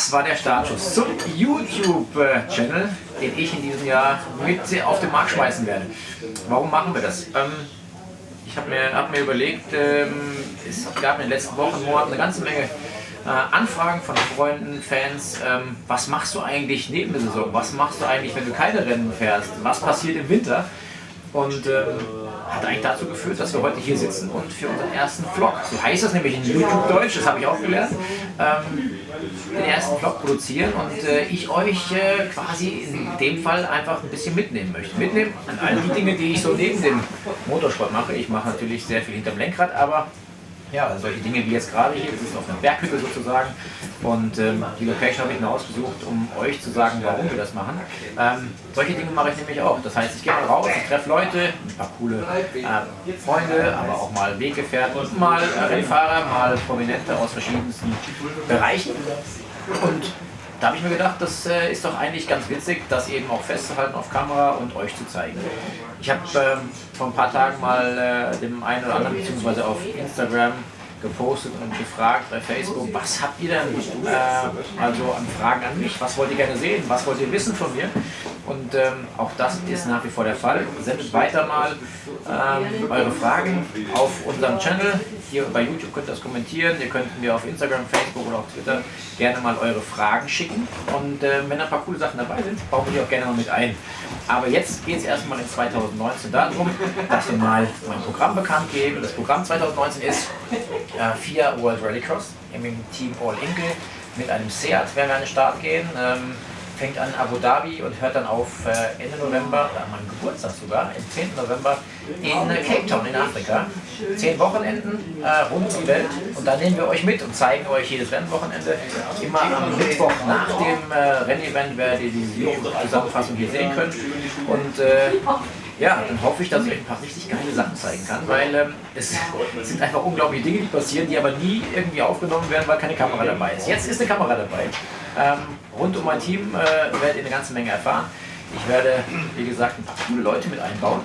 Das war der Startschuss zum YouTube-Channel, den ich in diesem Jahr mit auf den Markt schmeißen werde. Warum machen wir das? Ich habe mir überlegt, es gab in den letzten Wochen, Monaten eine ganze Menge Anfragen von Freunden, Fans. Was machst du eigentlich neben der Saison? Was machst du eigentlich, wenn du keine Rennen fährst? Was passiert im Winter? Und hat eigentlich dazu geführt, dass wir heute hier sitzen und für unseren ersten Vlog, so heißt das nämlich in YouTube Deutsch, das habe ich auch gelernt, den ersten Vlog produzieren und ich euch quasi in dem Fall einfach ein bisschen mitnehmen möchte. Mitnehmen an all die Dinge, die ich so neben dem Motorsport mache. Ich mache natürlich sehr viel hinterm Lenkrad, aber ja, solche Dinge wie jetzt gerade hier, das ist auf einer Berghütte sozusagen und die Location habe ich mir ausgesucht, um euch zu sagen, warum wir das machen. Solche Dinge mache ich nämlich auch. Das heißt, ich gehe mal raus, ich treffe Leute, ein paar coole Freunde, aber auch mal Weggefährten, mal Rennfahrer, mal Prominente aus verschiedensten Bereichen. Und da habe ich mir gedacht, das ist doch eigentlich ganz witzig, das eben auch festzuhalten auf Kamera und euch zu zeigen. Ich habe vor ein paar Tagen mal dem einen oder anderen beziehungsweise auf Instagram gepostet und gefragt bei Facebook, was habt ihr denn also an Fragen an mich? Was wollt ihr gerne sehen? Was wollt ihr wissen von mir? Und auch das ist nach wie vor der Fall. Sendet weiter mal eure Fragen auf unserem Channel. Hier bei YouTube könnt ihr das kommentieren. Ihr könnt mir auf Instagram, Facebook oder auf Twitter gerne mal eure Fragen schicken. Und wenn ein paar coole Sachen dabei sind, bauen wir die auch gerne mal mit ein. Aber jetzt geht es erstmal in 2019 darum, dass wir mal mein Programm bekannt geben. Das Programm 2019 ist FIA World Rallycross im Team All Inkle mit einem Seat werden wir an den Start gehen. Fängt an in Abu Dhabi und hört dann auf Ende November, an meinem Geburtstag sogar, am 10. November in Cape Town in Afrika. 10 Wochenenden rund um die Welt und da nehmen wir euch mit und zeigen euch jedes Rennwochenende. Immer am Mittwoch nach dem Rennevent werdet ihr die Zusammenfassung hier sehen können. Und ja, dann hoffe ich, dass ich euch ein paar richtig geile Sachen zeigen kann, weil es sind einfach unglaubliche Dinge, die passieren, die aber nie irgendwie aufgenommen werden, weil keine Kamera dabei ist. Jetzt ist eine Kamera dabei. Rund um mein Team werdet ihr eine ganze Menge erfahren. Ich werde, wie gesagt, ein paar coole Leute mit einbauen.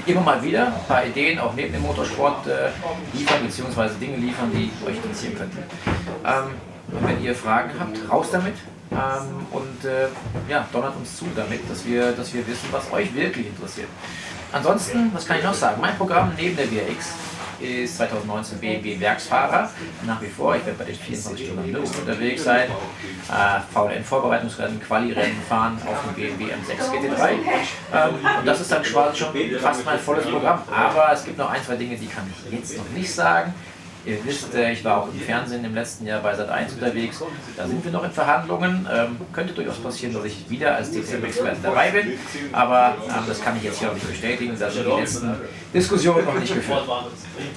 Immer mal wieder ein paar Ideen auch neben dem Motorsport liefern, beziehungsweise Dinge liefern, die euch interessieren könnten. Und wenn ihr Fragen habt, raus damit. Ja, donnert uns zu damit, dass wir wissen, was euch wirklich interessiert. Ansonsten, was kann ich noch sagen? Mein Programm neben der WRX ist 2019 BMW Werksfahrer. Nach wie vor, ich werde bei den 24 Stunden am Nürburgring unterwegs sein. VLN-Vorbereitungsrennen, Quali-Rennen fahren auf dem BMW M6 GT3. Und das ist dann quasi schon fast mein volles Programm. Aber es gibt noch ein, zwei Dinge, die kann ich jetzt noch nicht sagen. Ihr wisst, ich war auch im Fernsehen im letzten Jahr bei Sat.1 unterwegs. Da sind wir noch in Verhandlungen. Könnte durchaus passieren, dass ich wieder als DTM-Experte dabei bin. Aber das kann ich jetzt hier noch nicht bestätigen. Da sind die letzten Diskussionen noch nicht geführt.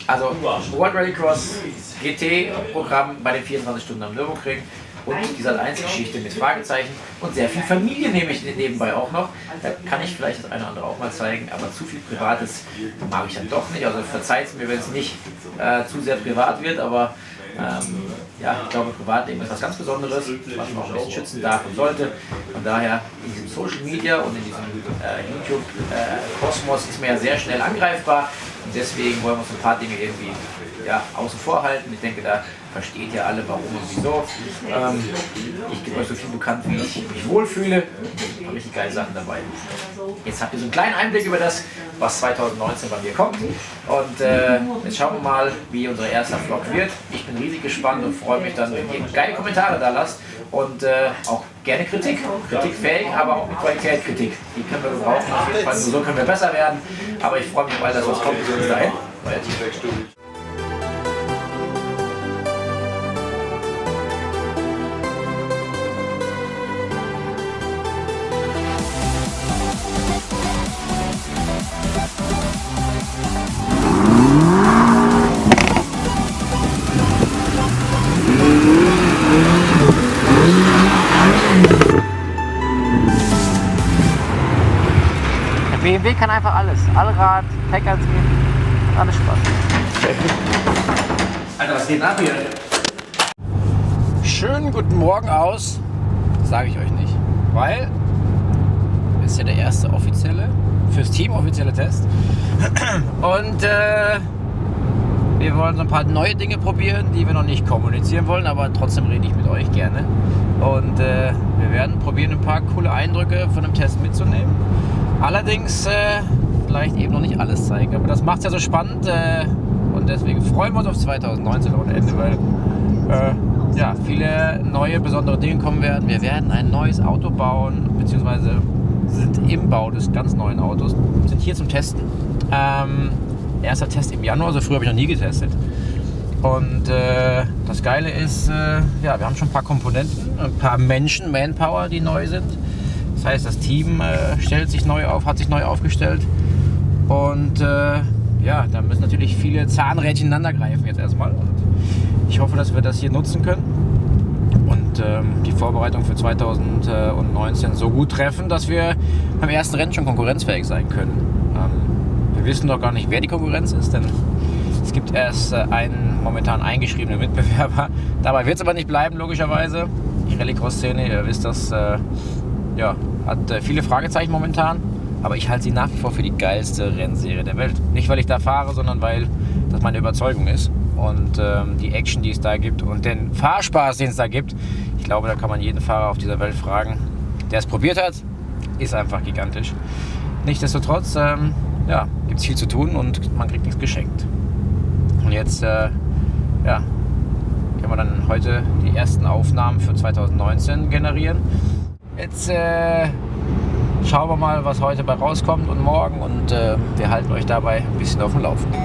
Also World Rallycross GT-Programm bei den 24 Stunden am Nürburgring. Und die Sat.1-Geschichte mit Fragezeichen und sehr viel Familie nehme ich nebenbei auch noch. Da kann ich vielleicht das eine oder andere auch mal zeigen, aber zu viel Privates mag ich dann doch nicht. Also verzeiht es mir, wenn es nicht zu sehr privat wird, aber ja, ich glaube, Privatleben ist was ganz Besonderes, was man auch ein bisschen schützen darf und sollte. Von daher, in diesem Social Media und in diesem YouTube-Kosmos ist man ja sehr schnell angreifbar und deswegen wollen wir uns ein paar Dinge irgendwie außen vor halten. Ich denke, da versteht ihr alle, warum und wieso. Ich gebe euch so viel bekannt, wie ich mich wohlfühle. Ein paar richtig geile Sachen dabei. Jetzt habt ihr so einen kleinen Einblick über das, was 2019 bei mir kommt. Und jetzt schauen wir mal, wie unser erster Vlog wird. Ich bin riesig gespannt und freue mich dann, wenn ihr geile Kommentare da lasst. Und auch gerne Kritik. Kritikfähig, aber auch mit Qualität Kritik. Die können wir gebrauchen. Auf jeden Fall. Nur so können wir besser werden. Aber ich freue mich auf all das, was kommt. Bis dahin. Euer Team. BMW kann einfach alles. Allrad, Heckantrieb, alles Spaß. Alter, was geht ab hier? Schönen guten Morgen aus, sage ich euch nicht, weil es ist ja der erste offizielle, fürs Team offizielle Test. Und Wir wollen so ein paar neue Dinge probieren, die wir noch nicht kommunizieren wollen, aber trotzdem rede ich mit euch gerne. Und wir werden probieren, ein paar coole Eindrücke von dem Test mitzunehmen. Allerdings vielleicht eben noch nicht alles zeigen, aber das macht es ja so spannend und deswegen freuen wir uns auf 2019 ohne Ende, weil ja, viele neue, besondere Dinge kommen werden. Wir werden ein neues Auto bauen, beziehungsweise sind im Bau des ganz neuen Autos, sind hier zum Testen. Erster Test im Januar, also früher habe ich noch nie getestet. Und das Geile ist, ja, wir haben schon ein paar Komponenten, ein paar Menschen, Manpower, die neu sind. Das heißt, das Team stellt sich neu auf, hat sich neu aufgestellt. Und ja, da müssen natürlich viele Zahnrädchen ineinander greifen jetzt erstmal. Und ich hoffe, dass wir das hier nutzen können und die Vorbereitung für 2019 so gut treffen, dass wir beim ersten Rennen schon konkurrenzfähig sein können. Wir wissen doch gar nicht, wer die Konkurrenz ist, denn es gibt erst einen momentan eingeschriebenen Mitbewerber. Dabei wird es aber nicht bleiben, logischerweise. Die Rallycross-Szene, ihr wisst das, ja, hat viele Fragezeichen momentan. Aber ich halte sie nach wie vor für die geilste Rennserie der Welt. Nicht, weil ich da fahre, sondern weil das meine Überzeugung ist. Und die Action, die es da gibt und den Fahrspaß, den es da gibt, ich glaube, da kann man jeden Fahrer auf dieser Welt fragen, der es probiert hat, ist einfach gigantisch. Nichtsdestotrotz, ja, gibt es viel zu tun und man kriegt nichts geschenkt. Und jetzt, ja, können wir dann heute die ersten Aufnahmen für 2019 generieren. Jetzt schauen wir mal, was heute bei rauskommt und morgen und wir halten euch dabei ein bisschen auf dem Laufenden.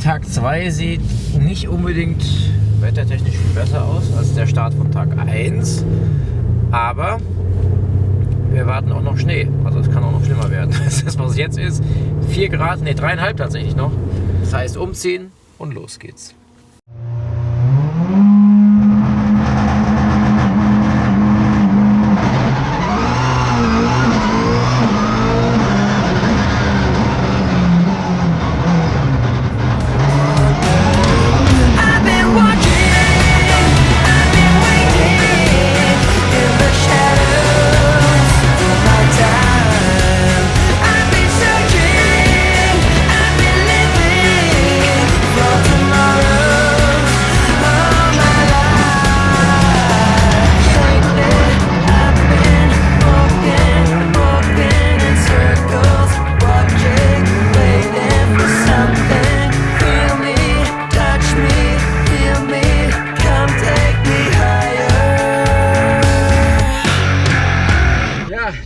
Tag 2 sieht nicht unbedingt wettertechnisch viel besser aus als der Start von Tag 1, aber wir erwarten auch noch Schnee, also es kann auch noch schlimmer werden. Das, was jetzt ist, 4 Grad, ne 3,5 tatsächlich noch. Das heißt umziehen und los geht's.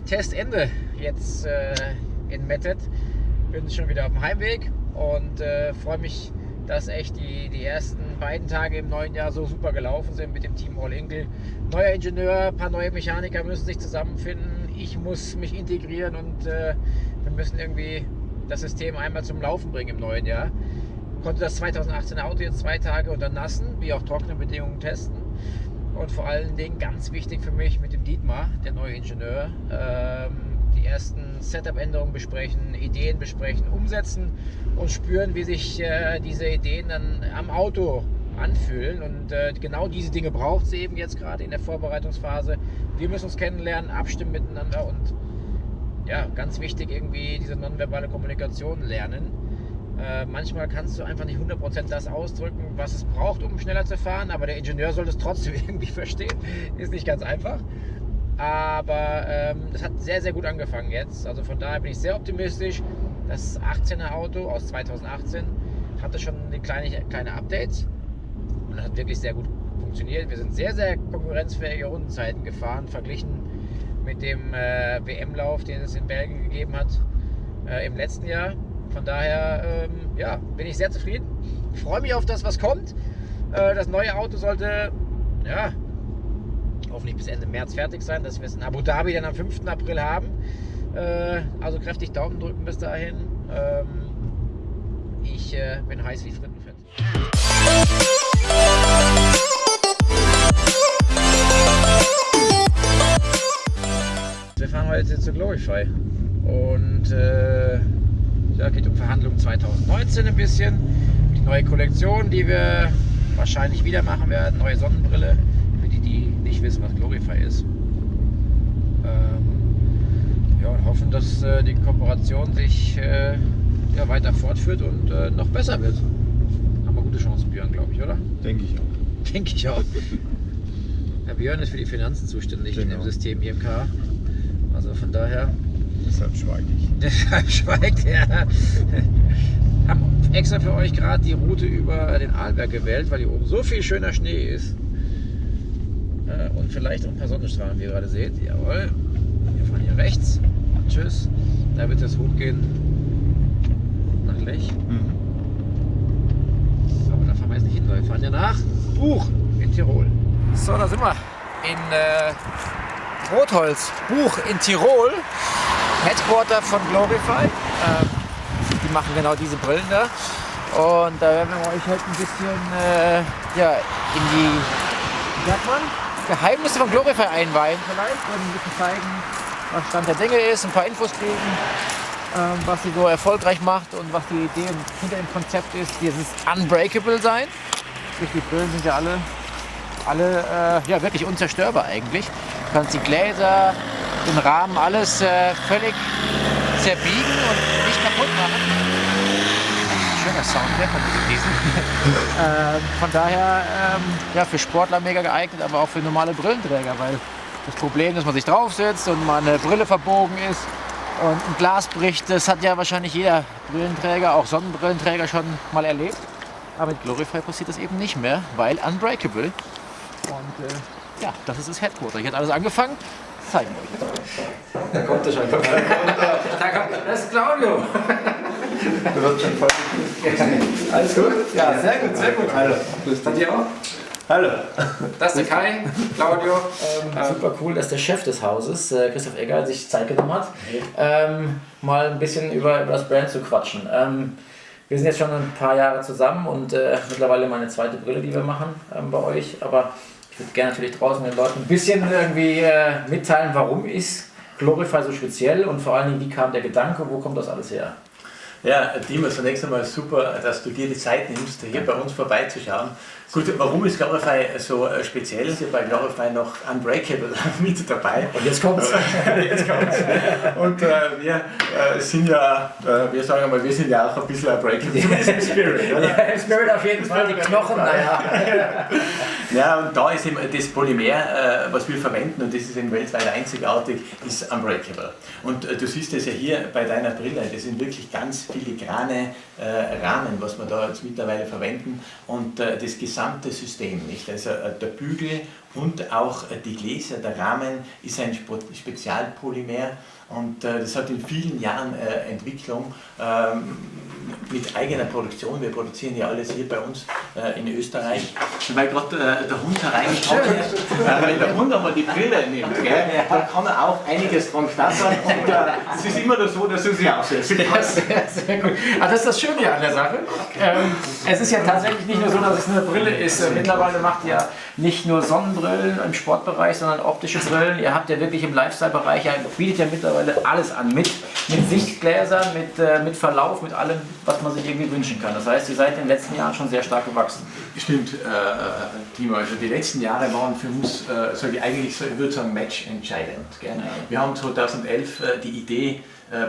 Testende jetzt in Mettet. Bin schon wieder auf dem Heimweg und freue mich, dass echt die ersten beiden Tage im neuen Jahr so super gelaufen sind mit dem Team All Inkle. Neuer Ingenieur, ein paar neue Mechaniker müssen sich zusammenfinden. Ich muss mich integrieren und wir müssen irgendwie das System einmal zum Laufen bringen im neuen Jahr. Konnte das 2018er Auto jetzt 2 Tage unter nassen wie auch trockenen Bedingungen testen. Und vor allen Dingen ganz wichtig für mich mit dem Dietmar, der neue Ingenieur, die ersten Setup-Änderungen besprechen, Ideen besprechen, umsetzen und spüren, wie sich diese Ideen dann am Auto anfühlen. Und genau diese Dinge braucht es eben jetzt gerade in der Vorbereitungsphase. Wir müssen uns kennenlernen, abstimmen miteinander und ja, ganz wichtig irgendwie diese nonverbale Kommunikation lernen. Manchmal kannst du einfach nicht 100% das ausdrücken, was es braucht, um schneller zu fahren, aber der Ingenieur soll es trotzdem irgendwie verstehen. Ist nicht ganz einfach. Aber das hat sehr, sehr gut angefangen jetzt. Also von daher bin ich sehr optimistisch. Das 18er Auto aus 2018 hatte schon kleine Updates und das hat wirklich sehr gut funktioniert. Wir sind sehr, sehr konkurrenzfähige Rundenzeiten gefahren, verglichen mit dem WM-Lauf, den es in Belgien gegeben hat im letzten Jahr. Von daher ja, bin ich sehr zufrieden. Ich freue mich auf das, was kommt. Das neue Auto sollte ja, hoffentlich bis Ende März fertig sein, dass wir es in Abu Dhabi dann am 5. April haben. Also kräftig Daumen drücken bis dahin. Ich bin heiß wie Frittenfett. Wir fahren heute zu Glorify und ja, geht um Verhandlungen 2019 ein bisschen. Die neue Kollektion, die wir wahrscheinlich wieder machen werden, neue Sonnenbrille, für die, die nicht wissen, was Glorify ist. Ja, und hoffen, dass die Kooperation sich ja, weiter fortführt und noch besser wird. Haben wir gute Chancen, Björn, glaube ich, oder? Denke ich auch. Denke ich auch. Herr Björn ist für die Finanzen zuständig in dem System IMK. Also von daher. Deshalb schweige ich. Deshalb schweigt er. Haben extra für euch gerade die Route über den Arlberg gewählt, weil hier oben so viel schöner Schnee ist. Und vielleicht auch ein paar Sonnenstrahlen, wie ihr gerade seht. Jawohl. Wir fahren hier rechts. Tschüss. Da wird es hochgehen nach Lech. Aber da fahren wir jetzt nicht hin, weil wir fahren ja nach Buch in Tirol. So, da sind wir in Rotholz, Buch in Tirol. Headquarter von Glorify. Die machen genau diese Brillen da. Und da werden wir euch halt ein bisschen ja, in die, wie sagt man, Geheimnisse von Glorify einweihen vielleicht und ein bisschen zeigen, was Stand der Dinge ist, ein paar Infos kriegen, was sie so erfolgreich macht und was die Idee hinter dem Konzept ist, dieses Unbreakable sein. Die Brillen sind ja alle ja, wirklich unzerstörbar eigentlich. Du kannst die Gläser, den Rahmen, alles völlig zerbiegen und nicht kaputt machen. Schöner Sound der von diesen. Von daher ja, für Sportler mega geeignet, aber auch für normale Brillenträger, weil das Problem, dass man sich draufsetzt und mal eine Brille verbogen ist und ein Glas bricht, das hat ja wahrscheinlich jeder Brillenträger, auch Sonnenbrillenträger schon mal erlebt. Aber mit Glorify passiert das eben nicht mehr, weil Unbreakable. Und ja, das ist das Headquarter. Hier hat alles angefangen. Zeigen wir euch jetzt. Da kommt er schon. Das ist Claudio. Du wirst schon voll. Alles gut? Ja, sehr gut, sehr gut. Hallo. Bei dir auch? Hallo. Das ist der Kai, Claudio. Super cool, dass der Chef des Hauses, Christoph Egger, sich Zeit genommen hat, mal ein bisschen über das Brand zu quatschen. Wir sind jetzt schon ein paar Jahre zusammen und mittlerweile meine zweite Brille, die wir machen bei euch. Aber ich würde gerne natürlich draußen den Leuten ein bisschen irgendwie mitteilen, warum ist Glorify so speziell und vor allen Dingen, wie kam der Gedanke, wo kommt das alles her? Ja, Timo, zunächst einmal super, dass du dir die Zeit nimmst, hier bei uns vorbeizuschauen. Gut, warum ist Glorify so speziell? Ist ja bei Glorify noch Unbreakable mit dabei. Und jetzt kommt's. Jetzt kommt's. Und wir sind ja, wir sagen einmal, wir sind ja auch ein bisschen Unbreakable im Spirit. Oder? Ja, im Spirit auf jeden Fall, die Knochen, naja. Ja, und da ist eben das Polymer, was wir verwenden, und das ist eben weltweit einzigartig, ist Unbreakable. Und du siehst es ja hier bei deiner Brille, das sind wirklich ganz filigrane Rahmen, was wir da jetzt mittlerweile verwenden, und das gesamte System, nicht? Also der Bügel und auch die Gläser, der Rahmen ist ein Spezialpolymer, und das hat in vielen Jahren Entwicklung mit eigener Produktion. Wir produzieren ja alles hier bei uns in Österreich. Weil gerade der Hund hereingekommen ist, wenn der Hund einmal die Brille nimmt, gell, dann kann er auch einiges dran flattern, und es ist immer nur so, dass du sie aufsetzt. Ja, sehr gut. Das ist das Schöne an der Sache. Es ist ja tatsächlich nicht nur so, dass es eine Brille ist. Mittlerweile macht ihr nicht nur Sonnenbrillen im Sportbereich, sondern optische Brillen. Ihr habt ja wirklich im Lifestyle-Bereich, bietet ja mittlerweile alles an, mit Sichtgläsern, mit Verlauf, mit allem, was man sich irgendwie wünschen kann. Das heißt, ihr seid in den letzten Jahren schon sehr stark gewachsen. Stimmt, Timo. Also die letzten Jahre waren für uns, ich würde sagen, matchentscheidend. Gell? Ja. Wir haben 2011 die Idee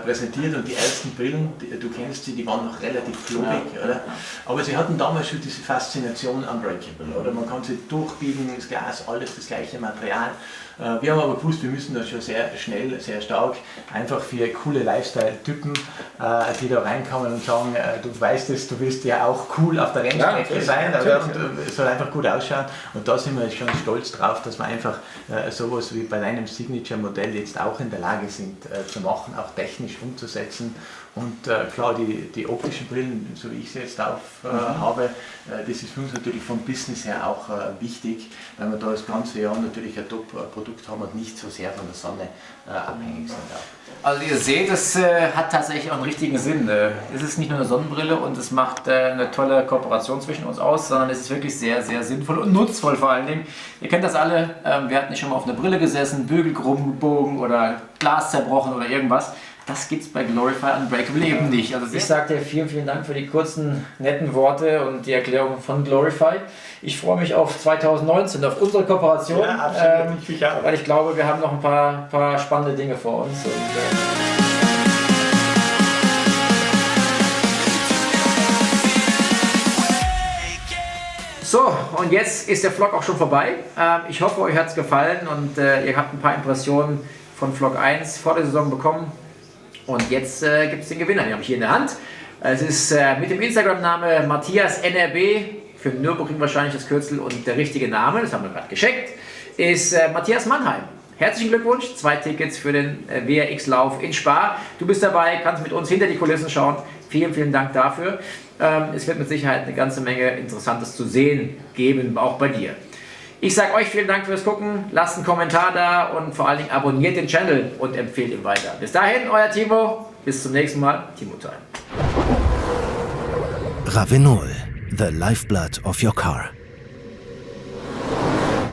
präsentiert und die ersten Brillen, du kennst sie, die waren noch relativ klobig, oder? Aber sie hatten damals schon diese Faszination Unbreakable, oder? Man kann sie durchbiegen, das Glas, alles das gleiche Material. Wir haben aber gewusst, wir müssen das schon sehr schnell, sehr stark, einfach für coole Lifestyle-Typen, die da reinkommen und sagen, du weißt es, du willst ja auch cool auf der Rennstrecke sein, aber es soll einfach gut ausschauen. Und da sind wir schon stolz drauf, dass wir einfach sowas wie bei deinem Signature-Modell jetzt auch in der Lage sind zu machen, auch technisch umzusetzen. Und klar, die optischen Brillen, so wie ich sie jetzt auf habe, das ist für uns natürlich vom Business her auch wichtig, weil wir da das ganze Jahr natürlich ein Top-Produkt haben und nicht so sehr von der Sonne abhängig sind. Auch. Also ihr seht, es hat tatsächlich auch einen richtigen Sinn. Es ist nicht nur eine Sonnenbrille und es macht eine tolle Kooperation zwischen uns aus, sondern es ist wirklich sehr, sehr sinnvoll und nutzvoll vor allen Dingen. Ihr kennt das alle, wir hatten nicht schon mal auf einer Brille gesessen, Bügel krumm gebogen oder Glas zerbrochen oder irgendwas. Das gibt es bei Glorify Unbreakable eben nicht. Also ich sage dir vielen, vielen Dank für die kurzen, netten Worte und die Erklärung von Glorify. Ich freue mich auf 2019, auf unsere Kooperation, ja, absolut. weil ich glaube, wir haben noch ein paar spannende Dinge vor uns. So, und jetzt ist der Vlog auch schon vorbei. Ich hoffe, euch hat es gefallen und ihr habt ein paar Impressionen von Vlog 1 vor der Saison bekommen. Und jetzt gibt es den Gewinner, den habe ich hier in der Hand. Es ist mit dem Instagram-Name Matthias NRB, für Nürburgring wahrscheinlich das Kürzel, und der richtige Name, das haben wir gerade gescheckt, ist Matthias Mannheim. Herzlichen Glückwunsch, 2 Tickets für den WRX-Lauf in Spa. Du bist dabei, kannst mit uns hinter die Kulissen schauen. Vielen, vielen Dank dafür. Es wird mit Sicherheit eine ganze Menge Interessantes zu sehen geben, auch bei dir. Ich sage euch vielen Dank fürs Gucken, lasst einen Kommentar da und vor allen Dingen abonniert den Channel und empfehlt ihn weiter. Bis dahin, euer Timo, bis zum nächsten Mal, Timo Time. Ravenol, the lifeblood of your car.